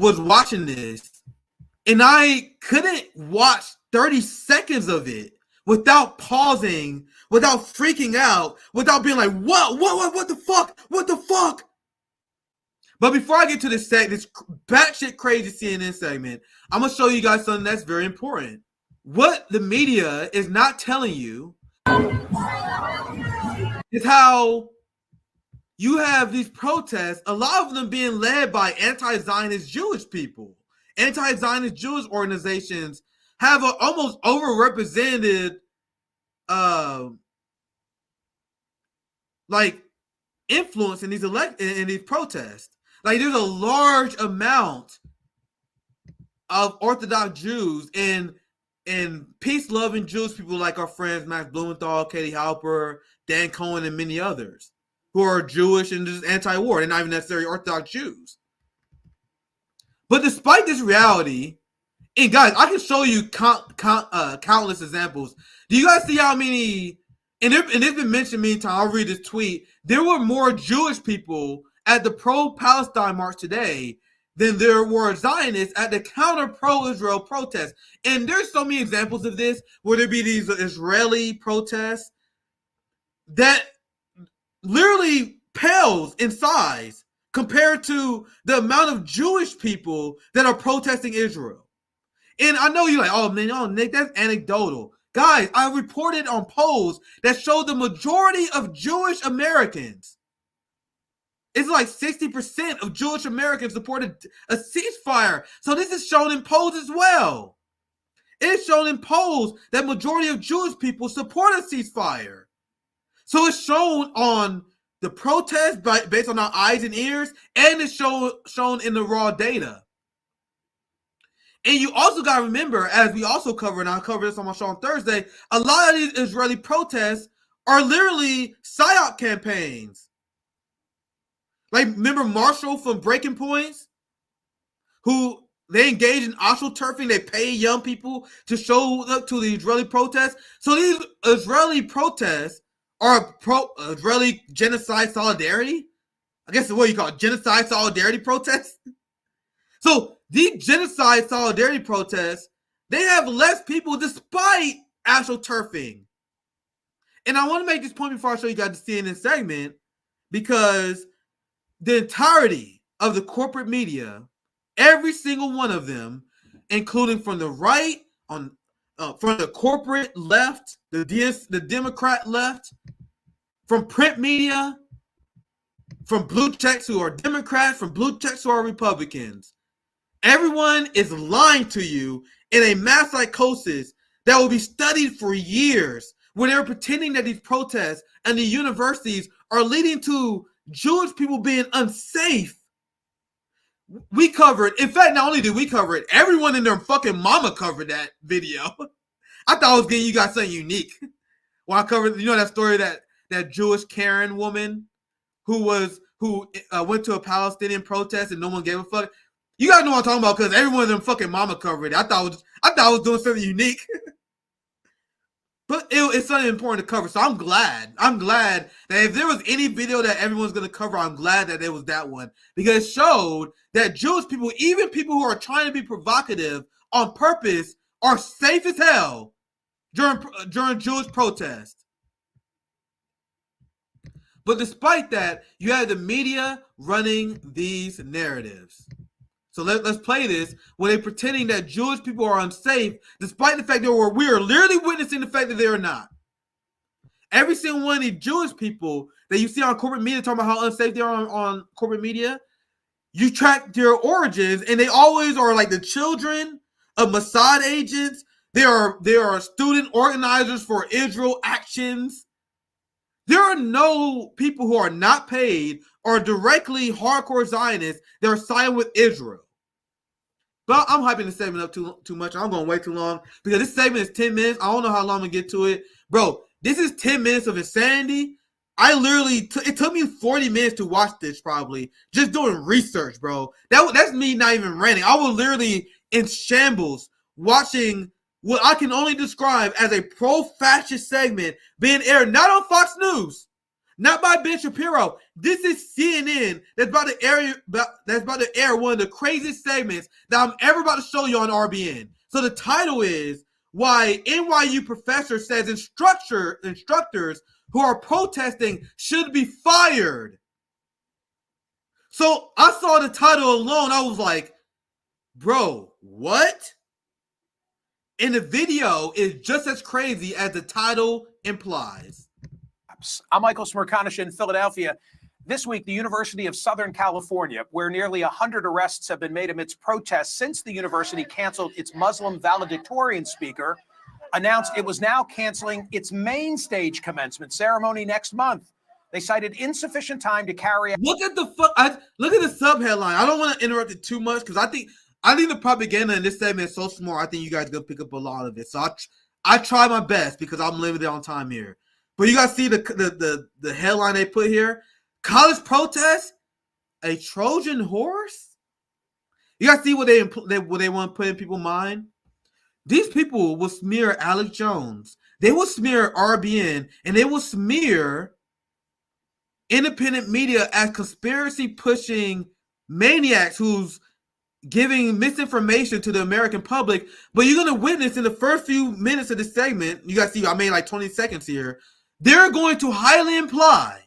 was watching this, and I couldn't watch 30 seconds of it without pausing, without freaking out, without being like, what the fuck? But before I get to this batshit crazy CNN segment, I'm going to show you guys something that's very important. What the media is not telling you is how you have these protests, a lot of them being led by anti-Zionist Jewish people. Anti-Zionist Jewish organizations have an almost overrepresented influence in these protests. Like, there's a large amount of Orthodox Jews and peace-loving Jewish people like our friends Max Blumenthal, Katie Halper, Dan Cohen, and many others who are Jewish and just anti-war. They're not even necessarily Orthodox Jews. But despite this reality, and guys, I can show you countless examples. Do you guys see how many, and it's been mentioned many times, I'll read this tweet, there were more Jewish people at the pro-Palestine march today than there were Zionists at the counter-pro-Israel protests. And there's so many examples of this, where there be these Israeli protests that literally pales in size compared to the amount of Jewish people that are protesting Israel. And I know you're like, oh man, Nick, that's anecdotal. Guys, I reported on polls that showed the majority of Jewish Americans, it's like 60% of Jewish Americans supported a ceasefire. So this is shown in polls as well. It's shown in polls that majority of Jewish people support a ceasefire. So it's shown on the protest based on our eyes and ears, and it's shown in the raw data. And you also got to remember, as we also covered, and I'll cover this on my show on Thursday, a lot of these Israeli protests are literally PSYOP campaigns. Like, remember Marshall from Breaking Points? Who they engage in astroturfing, they pay young people to show up to the Israeli protests. So these Israeli protests are Israeli genocide solidarity. I guess what you call it, genocide solidarity protests. So these genocide solidarity protests, they have less people despite astroturfing. And I want to make this point before I show you guys the CNN segment, because the entirety of the corporate media, every single one of them, including from the right, from the corporate left, the Democrat left, from print media, from blue checks who are Democrats, from blue checks who are Republicans, everyone is lying to you in a mass psychosis that will be studied for years, where they're pretending that these protests and the universities are leading to Jewish people being unsafe. We covered, in fact, not only did we cover it, everyone in their fucking mama covered that video. I thought I was getting you guys something unique. Well, I covered, that story, that Jewish Karen woman who went to a Palestinian protest and no one gave a fuck. You guys know what I'm talking about, because everyone in them fucking mama covered it. I thought I was doing something unique. But it's something important to cover. So I'm glad that if there was any video that everyone's going to cover, I'm glad that it was that one. Because it showed that Jewish people, even people who are trying to be provocative on purpose, are safe as hell during Jewish protests. But despite that, you have the media running these narratives. So let's play this, where they're pretending that Jewish people are unsafe, despite the fact that we are literally witnessing the fact that they are not. Every single one of these Jewish people that you see on corporate media talking about how unsafe they are on corporate media, you track their origins, and they always are like the children of Mossad agents. They are student organizers for Israel actions. There are no people who are not paid or directly hardcore Zionists that are siding with Israel. But I'm hyping this segment up too much. I'm going to wait too long, because this segment is 10 minutes. I don't know how long I'm going to get to it. Bro, this is 10 minutes of insanity. It took me 40 minutes to watch this, probably, just doing research, bro. That's me not even ranting. I was literally in shambles watching what I can only describe as a pro-fascist segment being aired not on Fox News, not by Ben Shapiro. This is CNN that's about to air one of the craziest segments that I'm ever about to show you on RBN. So the title is Why NYU Professor Says Instructors Who Are Protesting Should Be Fired. So I saw the title alone. I was like, bro, what? And the video is just as crazy as the title implies. I'm Michael Smerconish in Philadelphia. This week, the University of Southern California, where nearly 100 arrests have been made amidst protests since the university canceled its Muslim valedictorian speaker, announced it was now canceling its main stage commencement ceremony next month. They cited insufficient time to carry out. Look at the subheadline. I don't want to interrupt it too much because I think the propaganda in this segment is so smart. I think you guys are gonna pick up a lot of it. So I try my best because I'm limited on time here. But you guys see the headline they put here: college protest, a Trojan horse. You guys see what they want to put in people's mind. These people will smear Alex Jones. They will smear RBN, and they will smear independent media as conspiracy pushing maniacs who's giving misinformation to the American public. But you're going to witness in the first few minutes of this segment, you guys see I made like 20 seconds here, they're going to highly imply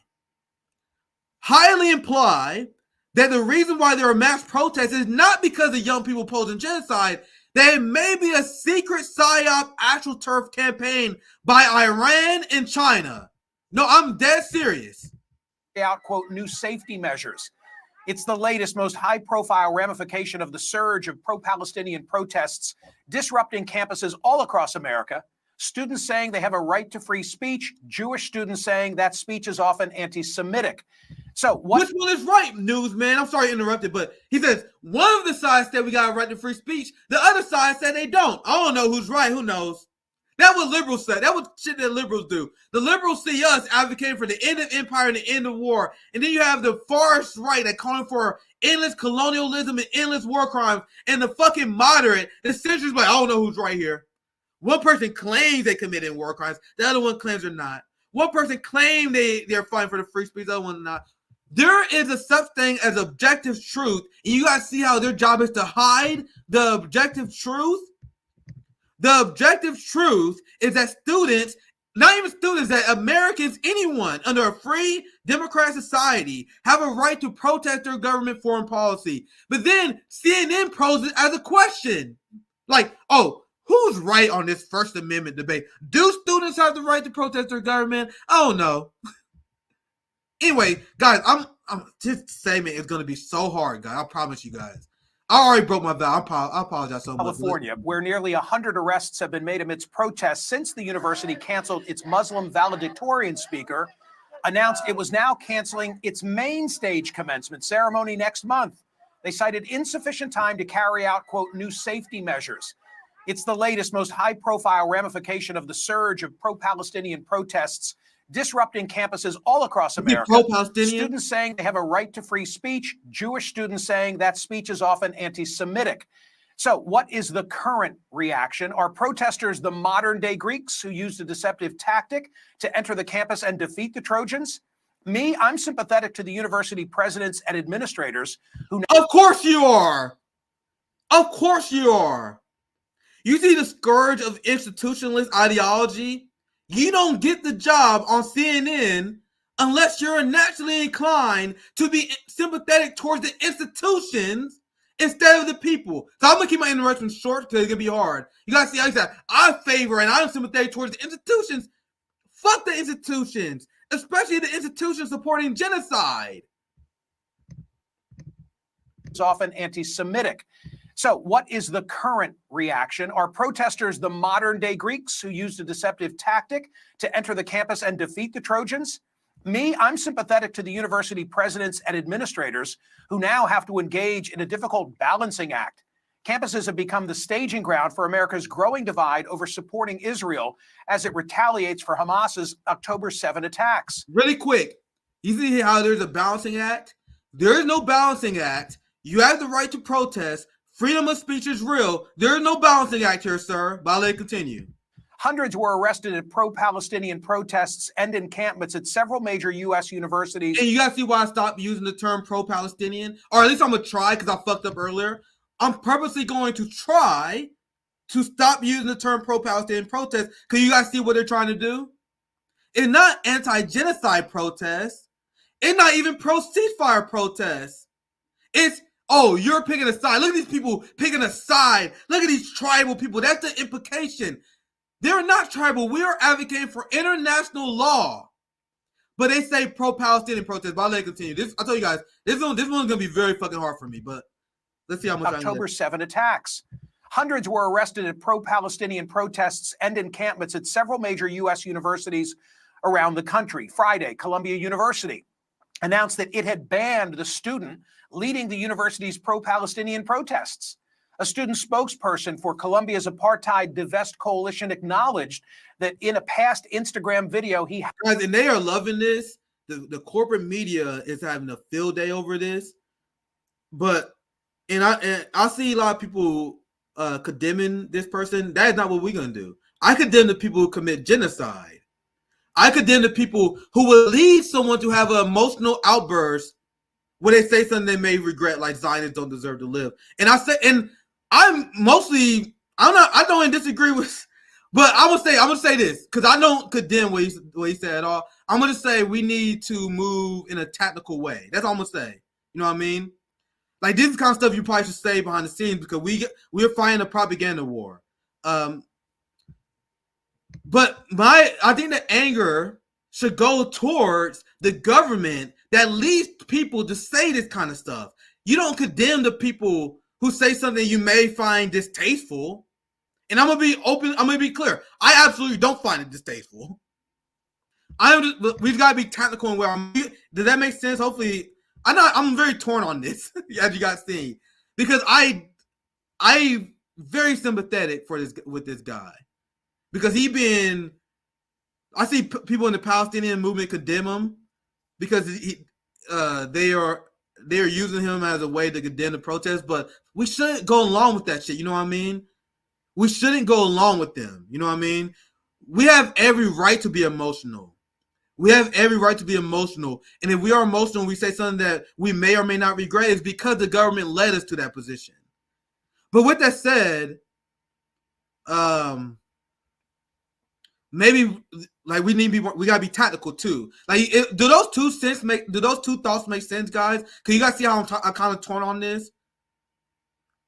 that the reason why there are mass protests is not because of young people opposing genocide, that it may be a secret PSYOP actual turf campaign by Iran and China. No, I'm dead serious. Out, quote, new safety measures. It's the latest, most high-profile ramification of the surge of pro-Palestinian protests disrupting campuses all across America. Students saying they have a right to free speech. Jewish students saying that speech is often anti-Semitic. So which one is right, newsman? I'm sorry to interrupt it, but he says one of the sides said we got a right to free speech. The other side said they don't. I don't know who's right. Who knows? That's what liberals say. That's what shit that liberals do. The liberals see us advocating for the end of empire and the end of war. And then you have the farce right that calling for endless colonialism and endless war crimes. And the fucking moderate, the centrist, like, I don't know who's right here. One person claims they committed war crimes. The other one claims they're not. One person claims they're fighting for the free speech. The other one not. There is a such thing as objective truth. And you guys see how their job is to hide the objective truth. The objective truth is that students, not even students, that Americans, anyone under a free democratic society have a right to protest their government foreign policy. But then CNN poses it as a question. Like, oh, who's right on this First Amendment debate? Do students have the right to protest their government? I don't know. Anyway, guys, this segment is going to be so hard, guys. I promise you guys. I already broke my vow. I apologize so much. California, where nearly 100 arrests have been made amidst protests since the university canceled its Muslim valedictorian speaker, announced it was now canceling its main stage commencement ceremony next month. They cited insufficient time to carry out, quote, new safety measures. It's the latest, most high-profile ramification of the surge of pro-Palestinian protests disrupting campuses all across America. Students saying they have a right to free speech. Jewish students saying that speech is often anti-Semitic. So what is the current reaction? Are protesters the modern-day Greeks who used a deceptive tactic to enter the campus and defeat the Trojans? Me, I'm sympathetic to the university presidents and administrators who— Of course you are. Of course you are. You see the scourge of institutionalist ideology? You don't get the job on CNN unless you're naturally inclined to be sympathetic towards the institutions instead of the people. So I'm going to keep my interruptions short because it's going to be hard. You got to see, I favor and I'm sympathetic towards the institutions. Fuck the institutions, especially the institutions supporting genocide. It's often anti-Semitic. So what is the current reaction? Are protesters the modern-day Greeks who used a deceptive tactic to enter the campus and defeat the Trojans? Me, I'm sympathetic to the university presidents and administrators who now have to engage in a difficult balancing act. Campuses have become the staging ground for America's growing divide over supporting Israel as it retaliates for Hamas's October 7 attacks. Really quick, you see how there's a balancing act? There is no balancing act. You have the right to protest. Freedom of speech is real. There is no balancing act here, sir. But I'll let it continue. Hundreds were arrested at pro-Palestinian protests and encampments at several major U.S. universities. And you guys see why I stopped using the term pro-Palestinian? Or at least I'm going to try, because I fucked up earlier. I'm purposely going to try to stop using the term pro-Palestinian protest, because you guys see what they're trying to do? It's not anti-genocide protests. It's not even pro-ceasefire protests. It's, oh, you're picking a side. Look at these people picking a side. Look at these tribal people. That's the implication. They're not tribal. We are advocating for international law. But they say pro-Palestinian protest. But I'll let it continue. I tell you guys, this one's going to be very fucking hard for me. But let's see how much October 7 attacks. Hundreds were arrested at pro-Palestinian protests and encampments at several major U.S. universities around the country. Friday, Columbia University announced that it had banned the student leading the university's pro-Palestinian protests. A student spokesperson for Columbia's Apartheid Divest Coalition acknowledged that in a past Instagram video, guys, and they are loving this. The corporate media is having a field day over this. But I see a lot of people condemning this person. That is not what we're gonna do. I condemn the people who commit genocide. I condemn the people who will lead someone to have an emotional outburst when they say something they may regret, like Zionists don't deserve to live. And I don't disagree with, but I'm gonna say this, because I don't condemn what he said at all. I'm gonna say we need to move in a tactical way. That's all I'm gonna say. You know what I mean? Like, this is the kind of stuff you probably should say behind the scenes, because we're fighting a propaganda war. But I think the anger should go towards the government that leads people to say this kind of stuff. You don't condemn the people who say something you may find distasteful. And I'm gonna be open. I'm gonna be clear. I absolutely don't find it distasteful. We've got to be tactical and where does that make sense? Hopefully, I'm very torn on this, as you guys see, because I'm very sympathetic with this guy, because I see people in the Palestinian movement condemn him because they are using him as a way to condemn the protest, but we shouldn't go along with that shit. You know what I mean? We shouldn't go along with them. You know what I mean? We have every right to be emotional. We have every right to be emotional. And if we are emotional and we say something that we may or may not regret, it's because the government led us to that position. But with that said, maybe like we gotta be tactical too. Like, do those two thoughts make sense, guys? Can you guys see how I'm kind of torn on this?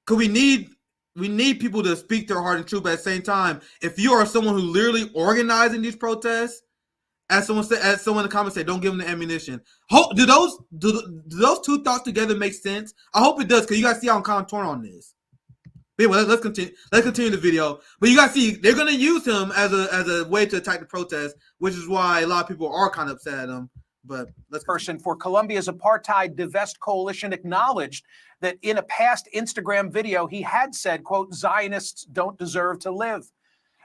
Because we need people to speak their heart and truth, but at the same time, if you are someone who literally organizing these protests, as someone in the comments said, don't give them the ammunition. Do those two thoughts together make sense? I hope it does, because you guys see how I'm kind of torn on this. But anyway, let's continue. Let's continue the video. But you guys see, they're going to use him as a way to attack the protest, which is why a lot of people are kind of upset at him. But let's person for Columbia's Apartheid Divest Coalition acknowledged that in a past Instagram video, he had said, quote, Zionists don't deserve to live.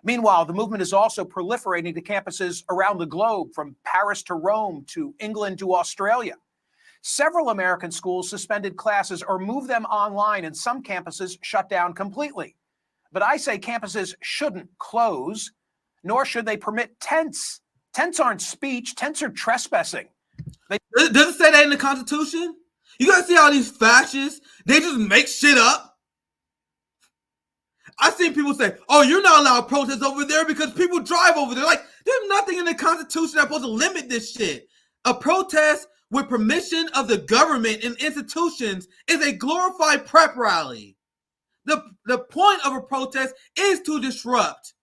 Meanwhile, the movement is also proliferating to campuses around the globe, from Paris to Rome to England to Australia. Several American schools suspended classes or moved them online, and some campuses shut down completely. But I say campuses shouldn't close, nor should they permit tents. Tents aren't speech. Tents are trespassing. Does it say that in the Constitution? You guys see how these fascists, they just make shit up? I've seen people say, oh, you're not allowed to protest over there because people drive over there. Like, there's nothing in the Constitution that's supposed to limit this shit. A protest with permission of the government and institutions is a glorified prep rally. The point of a protest is to disrupt.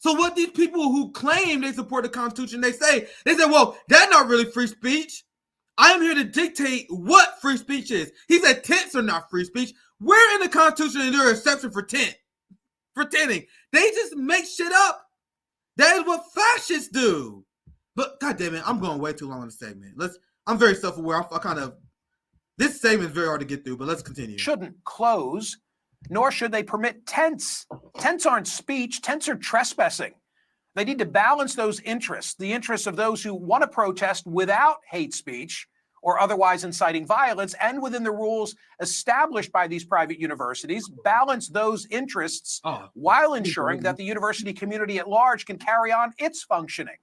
So what these people who claim they support the Constitution, they say, well, that's not really free speech. I am here to dictate what free speech is. He said tents are not free speech. Where in the Constitution is there an exception for tenting? They just make shit up. That is what fascists do. But God damn it, I'm going way too long on the segment. I'm very self-aware. This segment is very hard to get through, but let's continue. Shouldn't close, nor should they permit tents. Tents aren't speech. Tents are trespassing. They need to balance those interests, the interests of those who want to protest without hate speech, or otherwise inciting violence, and within the rules established by these private universities, balance those interests while ensuring that the university community at large can carry on its functioning.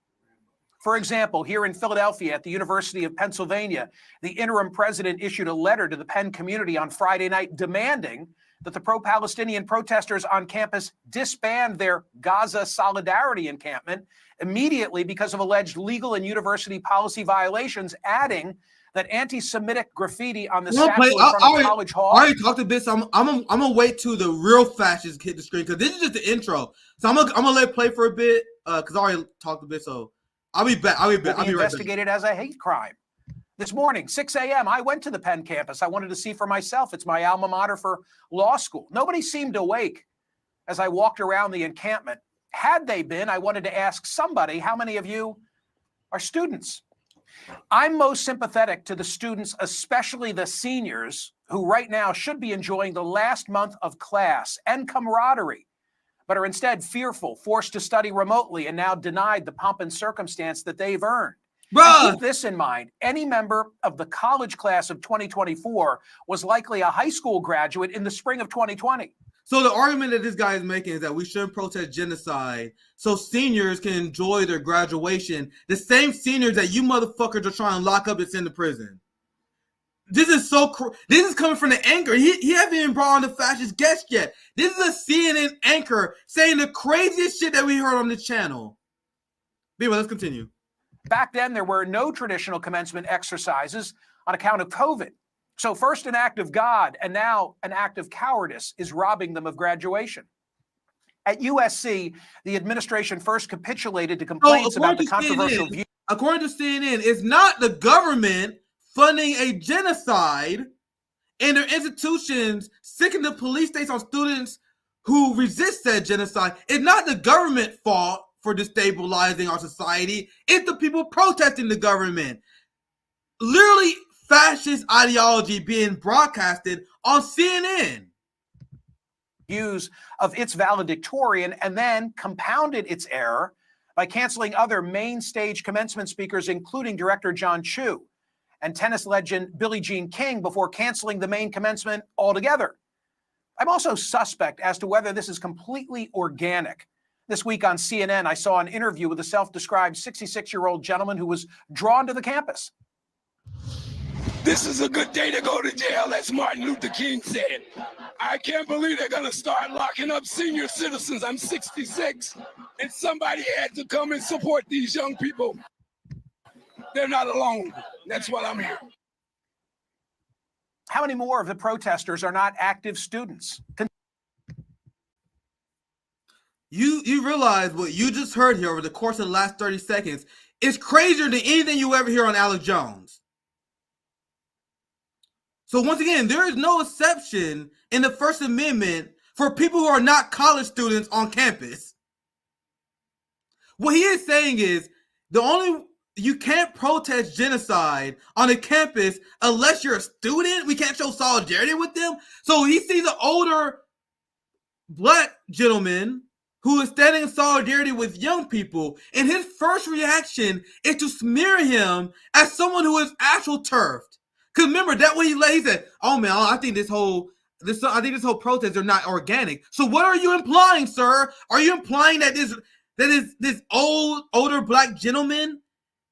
For example, here in Philadelphia at the University of Pennsylvania, the interim president issued a letter to the Penn community on Friday night demanding that the pro-Palestinian protesters on campus disband their Gaza Solidarity encampment immediately because of alleged legal and university policy violations, adding that anti-Semitic graffiti on the statue in front of College Hall. I already talked a bit, so I'm gonna wait till the real fascists hit the screen, because this is just the intro. So I'm gonna let it play for a bit, because I already talked a bit. So I'll be back. I'll be right back. Investigated as a hate crime. This morning, 6 a.m., I went to the Penn campus. I wanted to see for myself. It's my alma mater for law school. Nobody seemed awake as I walked around the encampment. Had they been, I wanted to ask somebody, how many of you are students? I'm most sympathetic to the students, especially the seniors, who right now should be enjoying the last month of class and camaraderie, but are instead fearful, forced to study remotely, and now denied the pomp and circumstance that they've earned. Keep this in mind. Any member of the college class of 2024 was likely a high school graduate in the spring of 2020. So the argument that this guy is making is that we shouldn't protest genocide so seniors can enjoy their graduation. The seniors that you motherfuckers are trying to lock up and send to prison. This is this is coming from the anchor. He hasn't even brought on the fascist guest yet. This is a CNN anchor saying the craziest shit that we heard on this channel. Anyway, let's continue. Back then, there were no traditional commencement exercises on account of COVID. So first an act of God and now an act of cowardice is robbing them of graduation. At USC, the administration first capitulated to complaints about the controversial view. According to CNN, it's not the government funding a genocide and their institutions sicking the police states on students who resist said genocide. It's not the government fault for destabilizing our society. It's the people protesting the government. Literally, fascist ideology being broadcasted on CNN. Views of its valedictorian, and then compounded its error by canceling other main stage commencement speakers, including director John Chu and tennis legend Billie Jean King, before canceling the main commencement altogether. I'm also suspect as to whether this is completely organic. This week on CNN, I saw an interview with a self-described 66-year-old gentleman who was drawn to the campus. This is a good day to go to jail, as Martin Luther King said. I can't believe they're going to start locking up senior citizens. I'm 66, and somebody had to come and support these young people. They're not alone. That's what I'm here. How many more of the protesters are not active students? You realize what you just heard here over the course of the last 30 seconds is crazier than anything you ever hear on Alex Jones. So once again, there is no exception in the First Amendment for people who are not college students on campus. What he is saying is you can't protest genocide on a campus unless you're a student. We can't show solidarity with them. So he sees an older black gentleman who is standing in solidarity with young people, and his first reaction is to smear him as someone who is actual turfed. Because remember, that way he said, "Oh man, I think this whole protest are not organic." So what are you implying, sir? Are you implying that this older black gentleman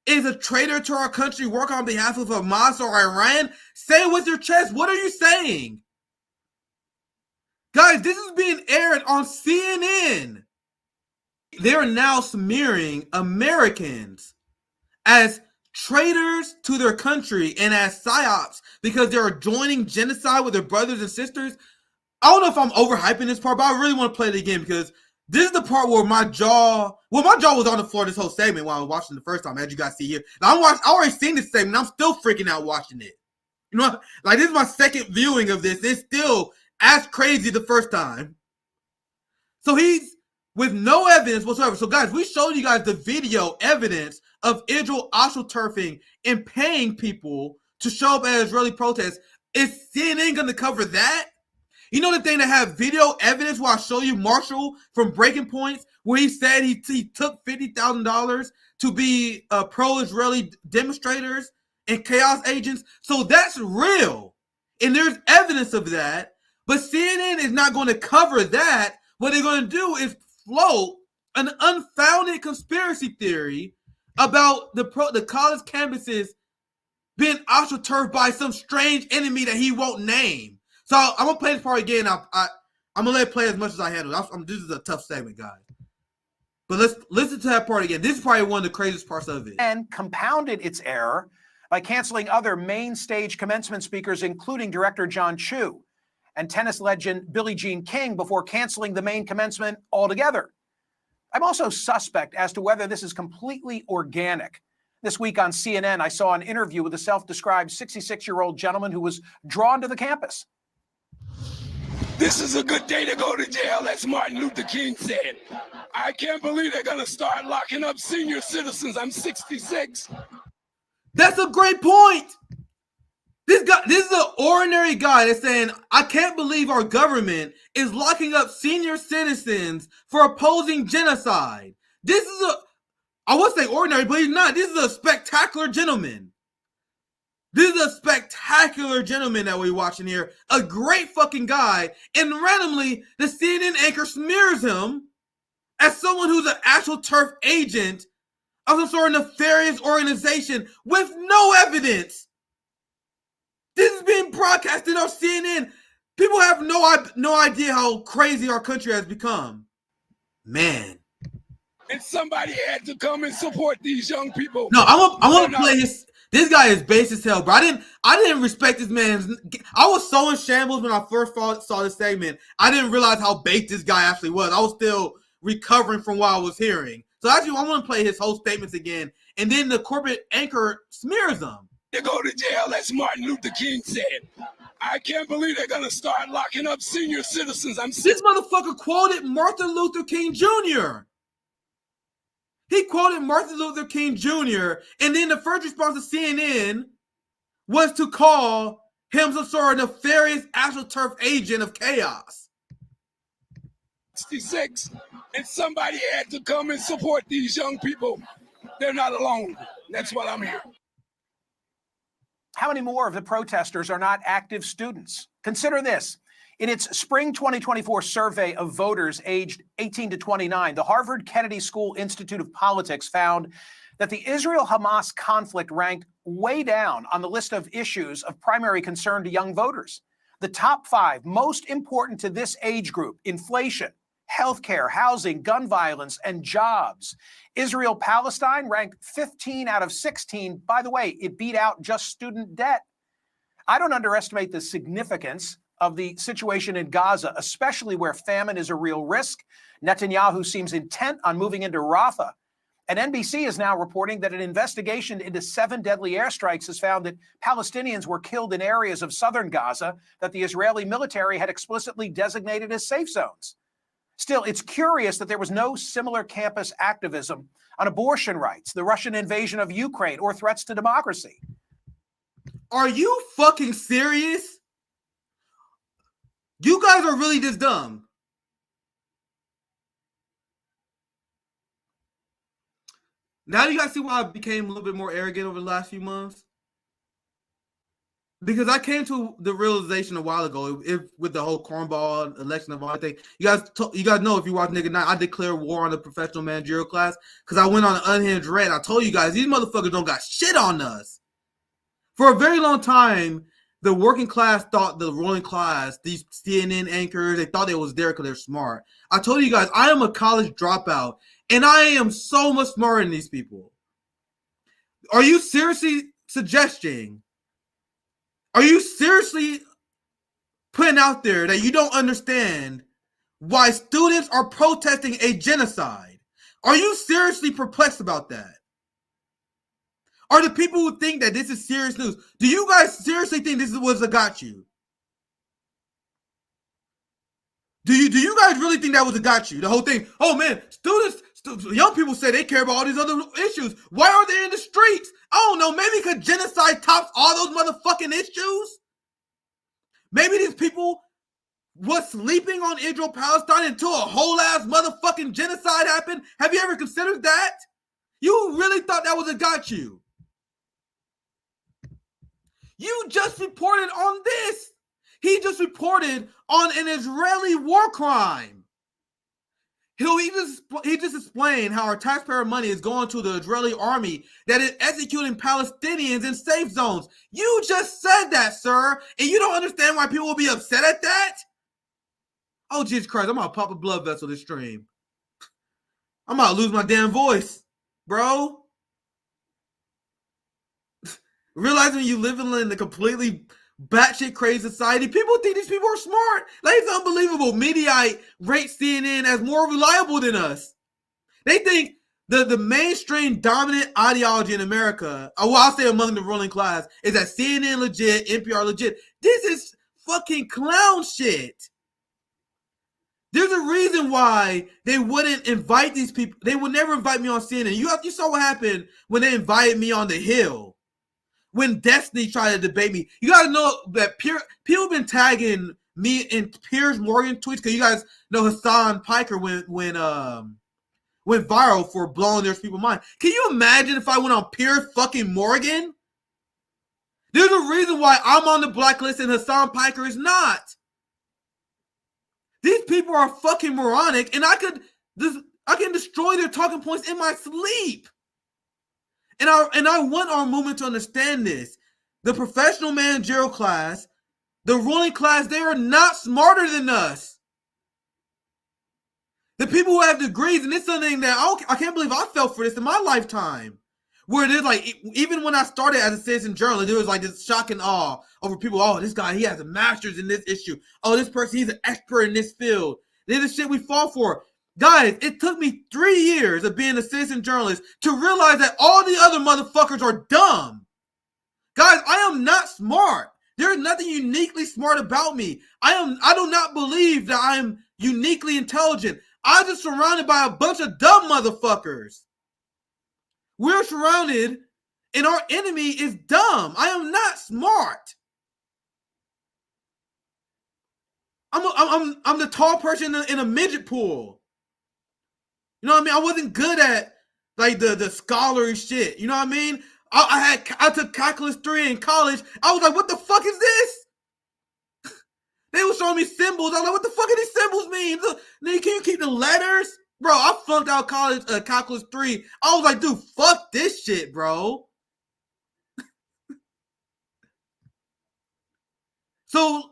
is a traitor to our country, working on behalf of Hamas or Iran? Say it with your chest. What are you saying? Guys, this is being aired on CNN. They're now smearing Americans as traitors to their country and as psyops because they're joining genocide with their brothers and sisters. I don't know if I'm overhyping this part, but I really want to play it again because this is the part where my jaw was on the floor this whole segment while I was watching the first time, as you guys see here. Now, I already seen this segment. I'm still freaking out watching it. You know, like this is my second viewing of this. It's still as crazy the first time. So he's with no evidence whatsoever. So guys, we showed you guys the video evidence of Israel astroturfing and paying people to show up at Israeli protests. Is CNN going to cover that? You know the thing that have video evidence where I show you Marshall from Breaking Points, where he said he took $50,000 to be pro-Israeli demonstrators and chaos agents. So that's real. And there's evidence of that. But CNN is not going to cover that. What they're going to do is float an unfounded conspiracy theory about the college campuses being astroturfed by some strange enemy that he won't name. So I'm going to play this part again. I'm going to let it play as much as I handle. This is a tough segment, guys. But let's listen to that part again. This is probably one of the craziest parts of it. And compounded its error by canceling other main stage commencement speakers, including director John Chu and tennis legend Billie Jean King, before canceling the main commencement altogether. I'm also suspect as to whether this is completely organic. This week on CNN, I saw an interview with a self-described 66-year-old gentleman who was drawn to the campus. This is a good day to go to jail, as Martin Luther King said. I can't believe they're going to start locking up senior citizens. I'm 66. That's a great point. This is an ordinary guy that's saying, I can't believe our government is locking up senior citizens for opposing genocide. This is I would say ordinary, but he's not. This is a spectacular gentleman. This is a spectacular gentleman that we're watching here. A great fucking guy. And randomly, the CNN anchor smears him as someone who's an actual turf agent of some sort of nefarious organization with no evidence. This is being broadcasted on CNN. People have no idea how crazy our country has become. Man. And somebody had to come and support these young people. No, I want to play his. This guy is base as hell, bro. I didn't respect this man's. I was so in shambles when I first saw this segment. I didn't realize how baked this guy actually was. I was still recovering from what I was hearing. So actually, I want to play his whole statements again, and then the corporate anchor smears them. To go to jail, as Martin Luther King said. I can't believe they're going to start locking up senior citizens. This motherfucker quoted Martin Luther King Jr. He quoted Martin Luther King Jr. And then the first response to CNN was to call him some sort of nefarious astroturf agent of chaos. 66, and somebody had to come and support these young people. They're not alone. That's what I'm hearing. How many more of the protesters are not active students? Consider this. In its spring 2024 survey of voters aged 18 to 29, the Harvard Kennedy School Institute of Politics found that the Israel-Hamas conflict ranked way down on the list of issues of primary concern to young voters. The top 5 most important to this age group: inflation, healthcare, housing, gun violence, and jobs. Israel-Palestine ranked 15 out of 16. By the way, it beat out just student debt. I don't underestimate the significance of the situation in Gaza, especially where famine is a real risk. Netanyahu seems intent on moving into Rafah. And NBC is now reporting that an investigation into 7 deadly airstrikes has found that Palestinians were killed in areas of southern Gaza that the Israeli military had explicitly designated as safe zones. Still, it's curious that there was no similar campus activism on abortion rights, the Russian invasion of Ukraine, or threats to democracy. Are you fucking serious? You guys are really this dumb. Now you guys see why I became a little bit more arrogant over the last few months? Because I came to the realization a while ago, with the whole cornball election of all thing. You guys know, if you watch Nigga Night, I declared war on the professional managerial class because I went on an unhinged rant. I told you guys, these motherfuckers don't got shit on us. For a very long time, the working class thought the ruling class, these CNN anchors, they thought they was there because they're smart. I told you guys, I am a college dropout, and I am so much smarter than these people. Are you seriously suggesting? Are you seriously putting out there that you don't understand why students are protesting a genocide? Are you seriously perplexed about that? Are the people who think that this is serious news, do you guys seriously think this is what's got you? Do you guys really think that was got you? The whole thing, oh man, young people say they care about all these other issues. Why are they in the streets? I don't know, maybe because genocide tops all those motherfucking issues? Maybe these people was sleeping on Israel-Palestine until a whole ass motherfucking genocide happened? Have you ever considered that? You really thought that was got you? You just reported on this. He just reported on an Israeli war crime. He just explained how our taxpayer money is going to the Israeli army that is executing Palestinians in safe zones. You just said that, sir, and you don't understand why people will be upset at that? Oh, Jesus Christ, I'm going to pop a blood vessel this stream. I'm about to lose my damn voice, bro. Realizing you live in a completely batshit crazy society, people think these people are smart. Like, it's unbelievable. Mediaite rate CNN as more reliable than us. They think the mainstream dominant ideology in America, well, I'll say among the ruling class, is that CNN legit, NPR legit. This is fucking clown shit. There's a reason why they wouldn't invite these people. They would never invite me on CNN. You saw what happened when they invited me on The Hill. When Destiny tried to debate me. You guys know that people have been tagging me in Piers Morgan tweets, because you guys know Hassan Piker went viral for blowing their people's mind. Can you imagine if I went on Piers fucking Morgan? There's a reason why I'm on the blacklist and Hassan Piker is not. These people are fucking moronic, and I can destroy their talking points in my sleep. And I want our movement to understand this. The professional managerial class, the ruling class, they are not smarter than us. The people who have degrees, and it's something that I can't believe I fell for this in my lifetime. Where it is like, even when I started as a citizen journalist, there was like this shock and awe over people. Oh, this guy, he has a master's in this issue. Oh, this person, he's an expert in this field. This is the shit we fall for. Guys, it took me 3 years of being a citizen journalist to realize that all the other motherfuckers are dumb. Guys, I am not smart. There is nothing uniquely smart about me. I do not believe that I am uniquely intelligent. I'm just surrounded by a bunch of dumb motherfuckers. We're surrounded, and our enemy is dumb. I am not smart. I'm the tall person in a midget pool. You know what I mean? I wasn't good at like the scholarly shit. You know what I mean? I took calculus 3 in college. I was like, what the fuck is this? They were showing me symbols. I was like, what the fuck do these symbols mean? Nigga, can you keep the letters? Bro, I flunked out college calculus 3. I was like, dude, fuck this shit, bro. So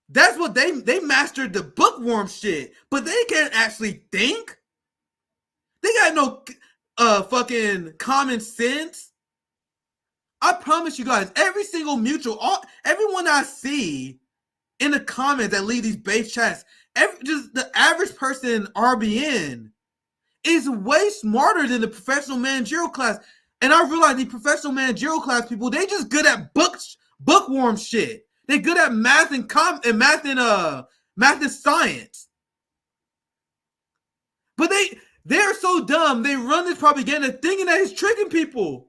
that's what they mastered the bookworm shit, but they can't actually think. They got no fucking common sense. I promise you guys, every single everyone I see in the comments that leave these base chats, just the average person RBN is way smarter than the professional managerial class. And I realize the professional managerial class people, they just good at bookworm shit. They're good at math and math and science. But they're so dumb, they run this propaganda thinking that it's tricking people.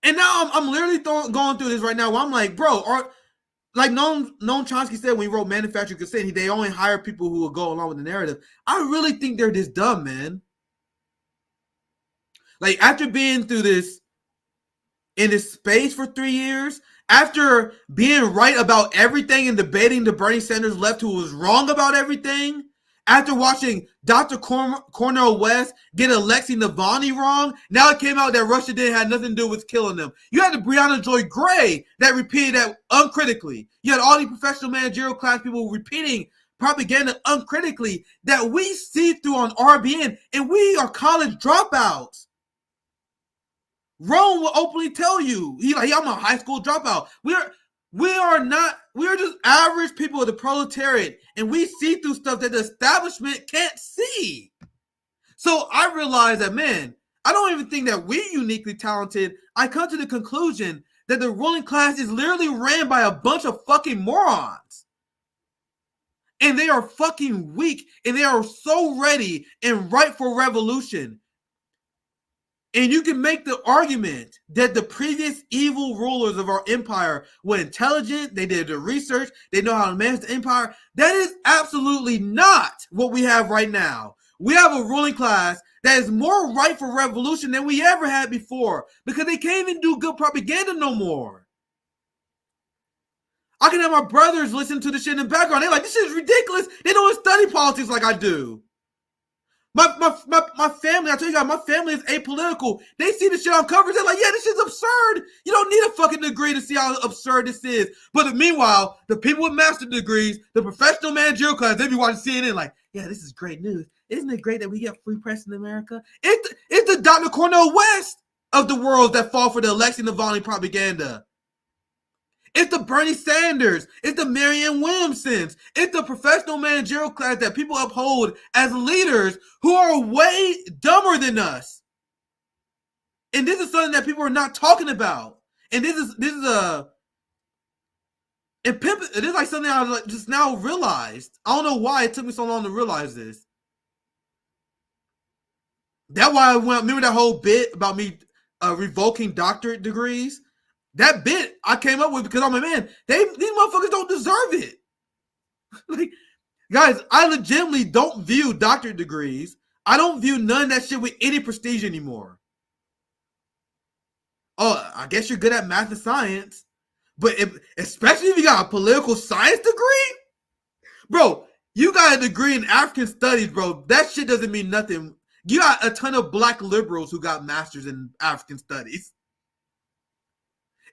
And now I'm literally going through this right now where I'm like, bro, like Noam Chomsky said when he wrote Manufactured Consent, they only hire people who will go along with the narrative. I really think they're this dumb, man. Like, after being through this, in this space for 3 years, after being right about everything and debating the Bernie Sanders left who was wrong about everything, after watching Dr. Cornel West get Alexei Navalny wrong, now it came out that Russia didn't have nothing to do with killing them. You had the Breonna Joy Gray that repeated that uncritically. You had all these professional managerial class people repeating propaganda uncritically that we see through on RBN, and we are college dropouts. Rome will openly tell you, I'm a high school dropout. We are just average people of the proletariat, and we see through stuff that the establishment can't see. So I realize that, man, I don't even think that we're uniquely talented. I come to the conclusion that the ruling class is literally ran by a bunch of fucking morons. And they are fucking weak, and they are so ready and ripe for revolution. And you can make the argument that the previous evil rulers of our empire were intelligent, they did the research, they know how to manage the empire. That is absolutely not what we have right now. we have a ruling class that is more ripe for revolution than we ever had before because they can't even do good propaganda no more. I can have my brothers listen to this shit in the background. They're like, this shit is ridiculous. They don't study politics like I do. My family, I tell you guys, my family is apolitical. They see the shit on covers. They're like, yeah, this shit's absurd. You don't need a fucking degree to see how absurd this is. But meanwhile, the people with master degrees, the professional managerial class, they be watching CNN like, yeah, this is great news. Isn't it great that we get free press in America? It's the Dr. Cornel West of the world that fall for the Alexei Navalny propaganda. It's the Bernie Sanders. It's the Marianne Williamsons. It's the professional managerial class that people uphold as leaders who are way dumber than us. And this is something that people are not talking about. And this is like something I just now realized. I don't know why it took me so long to realize this. That's why I remember that whole bit about me revoking doctorate degrees. That bit I came up with because I'm like, man, these motherfuckers don't deserve it. Like, guys, I legitimately don't view doctorate degrees. I don't view none of that shit with any prestige anymore. Oh, I guess you're good at math and science, but especially if you got a political science degree, bro. You got a degree in African studies, bro. That shit doesn't mean nothing. You got a ton of black liberals who got masters in African studies.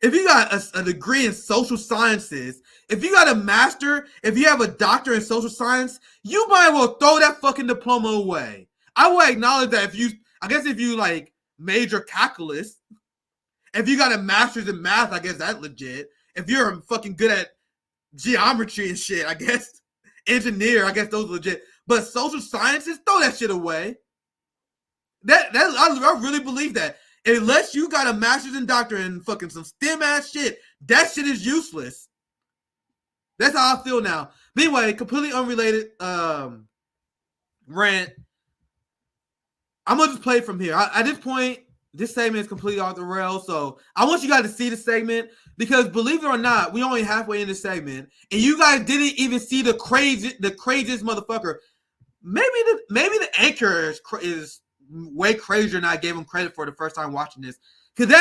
If you got a degree in social sciences, if you got a master, if you have a doctor in social science, you might as well throw that fucking diploma away. I will acknowledge that if you like major calculus, if you got a master's in math, I guess that's legit. If you're fucking good at geometry and shit, I guess engineer, I guess those are legit. But social sciences, throw that shit away. I really believe that. Unless you got a master's and doctorate in fucking some STEM ass shit, that shit is useless. That's how I feel now. But anyway, completely unrelated rant. I'm gonna just play from here. At this point, this segment is completely off the rails. So I want you guys to see the segment because, believe it or not, we only halfway in the segment, and you guys didn't even see the craziest motherfucker. Maybe the anchor is way crazier than I gave him credit for the first time watching this. Because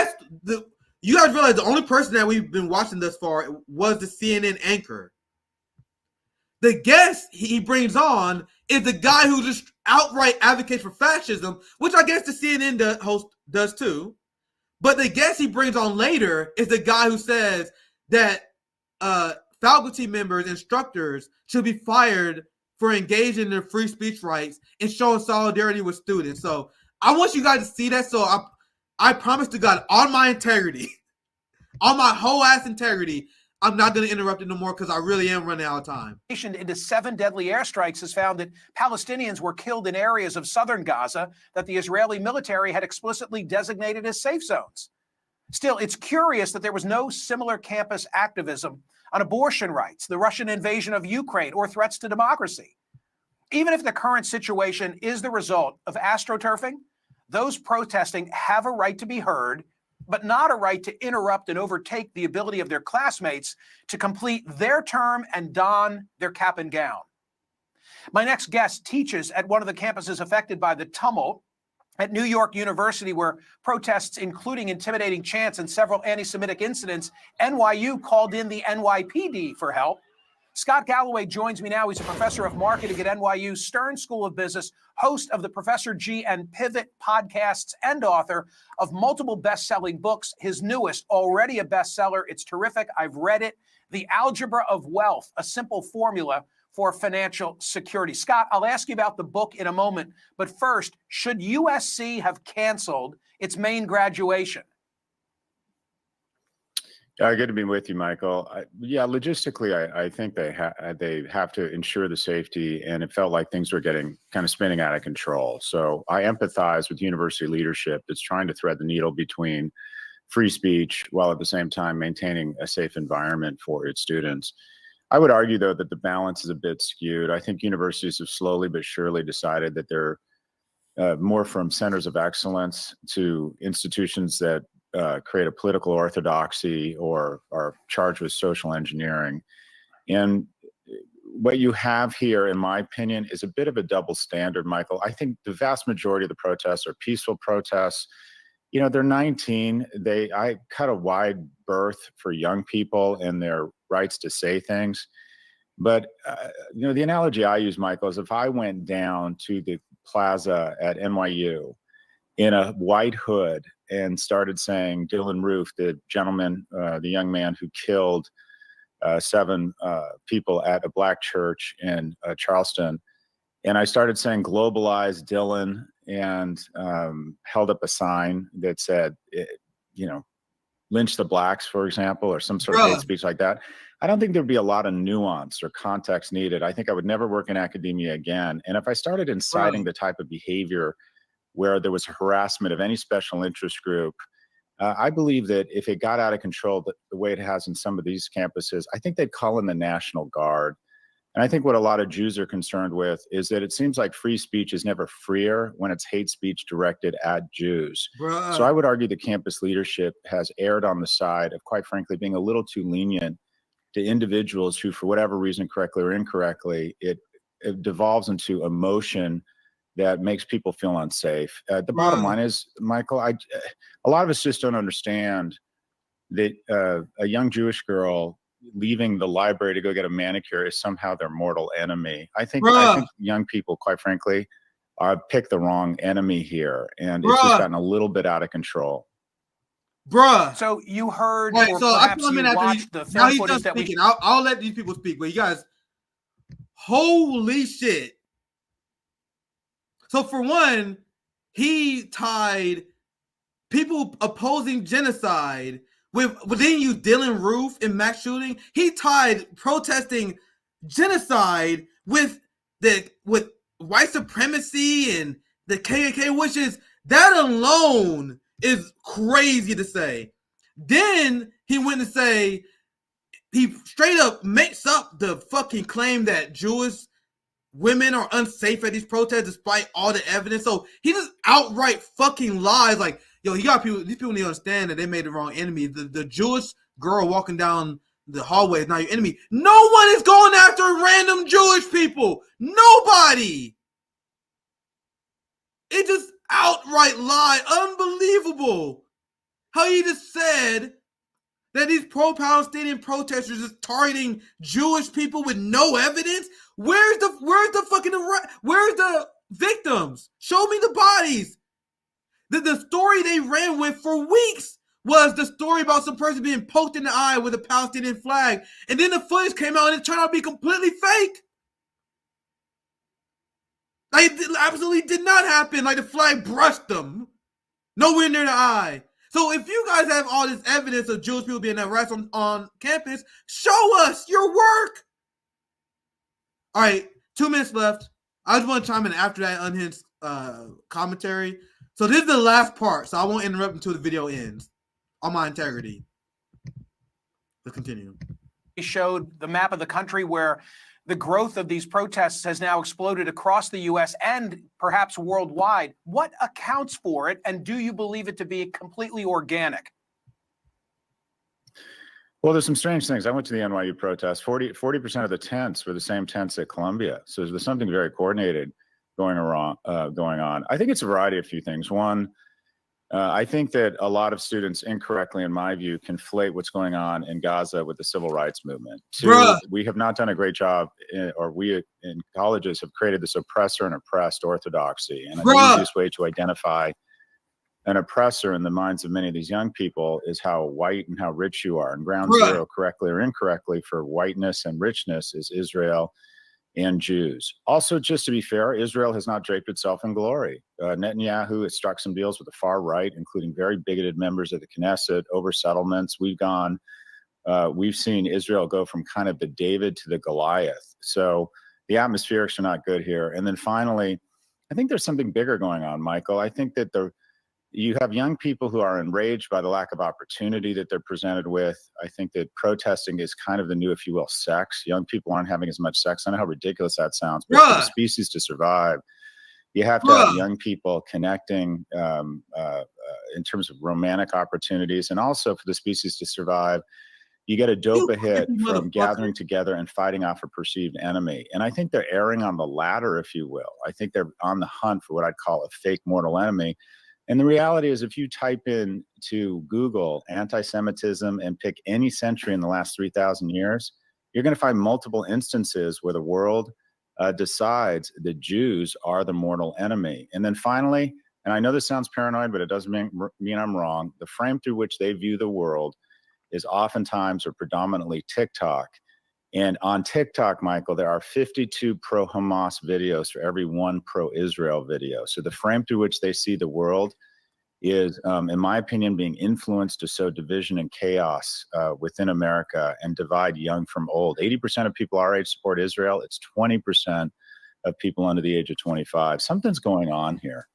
you guys realize the only person that we've been watching thus far was the CNN anchor. The guest he brings on is the guy who just outright advocates for fascism, which I guess the CNN host does too. But the guest he brings on later is the guy who says that faculty members, instructors should be fired for engaging in their free speech rights and showing solidarity with students. So I want you guys to see that. So I promise to God, on my integrity, on my whole ass integrity, I'm not going to interrupt it no more because I really am running out of time. Into 7 deadly airstrikes has found that Palestinians were killed in areas of southern Gaza that the Israeli military had explicitly designated as safe zones. Still, it's curious that there was no similar campus activism on abortion rights, the Russian invasion of Ukraine, or threats to democracy. Even if the current situation is the result of astroturfing, those protesting have a right to be heard, but not a right to interrupt and overtake the ability of their classmates to complete their term and don their cap and gown. My next guest teaches at one of the campuses affected by the tumult at New York University, where protests, including intimidating chants and several anti-Semitic incidents, NYU called in the NYPD for help. Scott Galloway joins me now. He's a professor of marketing at NYU Stern School of Business, host of the Professor G and Pivot podcasts, and author of multiple best-selling books. His newest, already a bestseller, it's terrific. I've read it, The Algebra of Wealth, a simple formula for financial security. Scott, I'll ask you about the book in a moment, but first, should USC have canceled its main graduation? Good to be with you, Michael. Yeah, logistically, I think they have to ensure the safety, and it felt like things were getting kind of spinning out of control. So I empathize with university leadership that's trying to thread the needle between free speech while at the same time maintaining a safe environment for its students. I would argue, though, that the balance is a bit skewed. I think universities have slowly but surely decided that they're more from centers of excellence to institutions that create a political orthodoxy or are charged with social engineering. And what you have here, in my opinion, is a bit of a double standard, Michael. I think the vast majority of the protests are peaceful protests. You know, they're 19. I cut a wide berth for young people and their rights to say things. But, you know, the analogy I use, Michael, is if I went down to the plaza at NYU in a white hood and started saying Dylan Roof, the gentleman, the young man who killed 7 people at a black church in Charleston, and I started saying globalize Dylan, and held up a sign that said, you know, lynch the blacks, for example, or some sort of hate speech like that, I don't think there'd be a lot of nuance or context needed. I think I would never work in academia again. And if I started inciting the type of behavior where there was harassment of any special interest group, I believe that if it got out of control the way it has in some of these campuses, I think they'd call in the National Guard. And I think what a lot of Jews are concerned with is that it seems like free speech is never freer when it's hate speech directed at Jews. So I would argue the campus leadership has erred on the side of, quite frankly, being a little too lenient to individuals who, for whatever reason, correctly or incorrectly, it devolves into emotion that makes people feel unsafe. The bottom line is, Michael, a lot of us just don't understand that a young Jewish girl leaving the library to go get a manicure is somehow their mortal enemy. I think young people, quite frankly, pick the wrong enemy here, and it's just gotten a little bit out of control. So you heard, or perhaps you watched the film footage that we... I'll let these people speak, but you guys, holy shit. So for one, he tied people opposing genocide within you, Dylan Roof and Max shooting. He tied protesting genocide with white supremacy and the KKK, which is, that alone is crazy to say. Then he went to say, he straight up makes up the fucking claim that Jewish women are unsafe at these protests despite all the evidence. So he just outright fucking lies. Like, yo, these people need to understand that they made the wrong enemy. The Jewish girl walking down the hallway is not your enemy. No one is going after random Jewish people. Nobody. It just outright lie. Unbelievable. How he just said that these pro-Palestinian protesters is targeting Jewish people with no evidence. Where's the victims? Show me the bodies. The story they ran with for weeks was the story about some person being poked in the eye with a Palestinian flag. And then the footage came out and it turned out to be completely fake. Like, it absolutely did not happen. Like, the flag brushed them. Nowhere near the eye. So if you guys have all this evidence of Jewish people being harassed on campus, show us your work. All right, 2 minutes left. I just want to chime in after that unhinged commentary. So this is the last part, so I won't interrupt until the video ends on my integrity. Let's continue. He showed the map of the country where the growth of these protests has now exploded across the U.S. and perhaps worldwide. What accounts for it, and do you believe it to be completely organic? Well, there's some strange things. I went to the NYU protest. 40% of the tents were the same tents at Columbia. So there's something very coordinated going on. I think it's a variety of few things. One, I think that a lot of students incorrectly, in my view, conflate what's going on in Gaza with the civil rights movement. Two, we have not done a great job, or we in colleges have created this oppressor and oppressed orthodoxy. And the easiest way to identify an oppressor in the minds of many of these young people is how white and how rich you are. And ground zero, correctly or incorrectly, for whiteness and richness is Israel and Jews. Also, just to be fair, Israel has not draped itself in glory. Netanyahu has struck some deals with the far right, including very bigoted members of the Knesset over settlements. We've seen Israel go from kind of the David to the Goliath. So the atmospherics are not good here. And then finally, I think there's something bigger going on, Michael. I think that you have young people who are enraged by the lack of opportunity that they're presented with. I think that protesting is kind of the new, if you will, sex. Young people aren't having as much sex. I know how ridiculous that sounds, but for the species to survive, you have to have young people connecting in terms of romantic opportunities. And also for the species to survive, You get a You dopa hit crazy from motherfucker. gathering together and fighting off a perceived enemy. And I think they're erring on the latter, if you will. I think they're on the hunt for what I'd call a fake mortal enemy. And the reality is, if you type in to Google anti-Semitism and pick any century in the last 3,000 years, you're going to find multiple instances where the world decides that Jews are the mortal enemy. And then finally, and I know this sounds paranoid, but it doesn't mean I'm wrong, the frame through which they view the world is oftentimes or predominantly TikTok. And on TikTok, Michael, there are 52 pro-Hamas videos for every one pro-Israel video. So the frame through which they see the world is, in my opinion, being influenced to sow division and chaos within America and divide young from old. 80% of people our age support Israel. It's 20% of people under the age of 25. Something's going on here.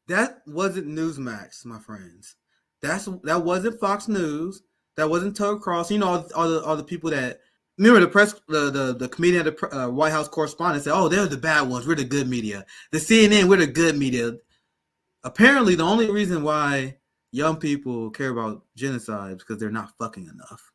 That wasn't Newsmax, my friends. That wasn't Fox News. That wasn't Tucker Carlson. You know, all the people that remember the comedian, the White House correspondent said, "Oh, they're the bad ones. We're the good media. The CNN, we're the good media." Apparently, the only reason why young people care about genocide is because they're not fucking enough.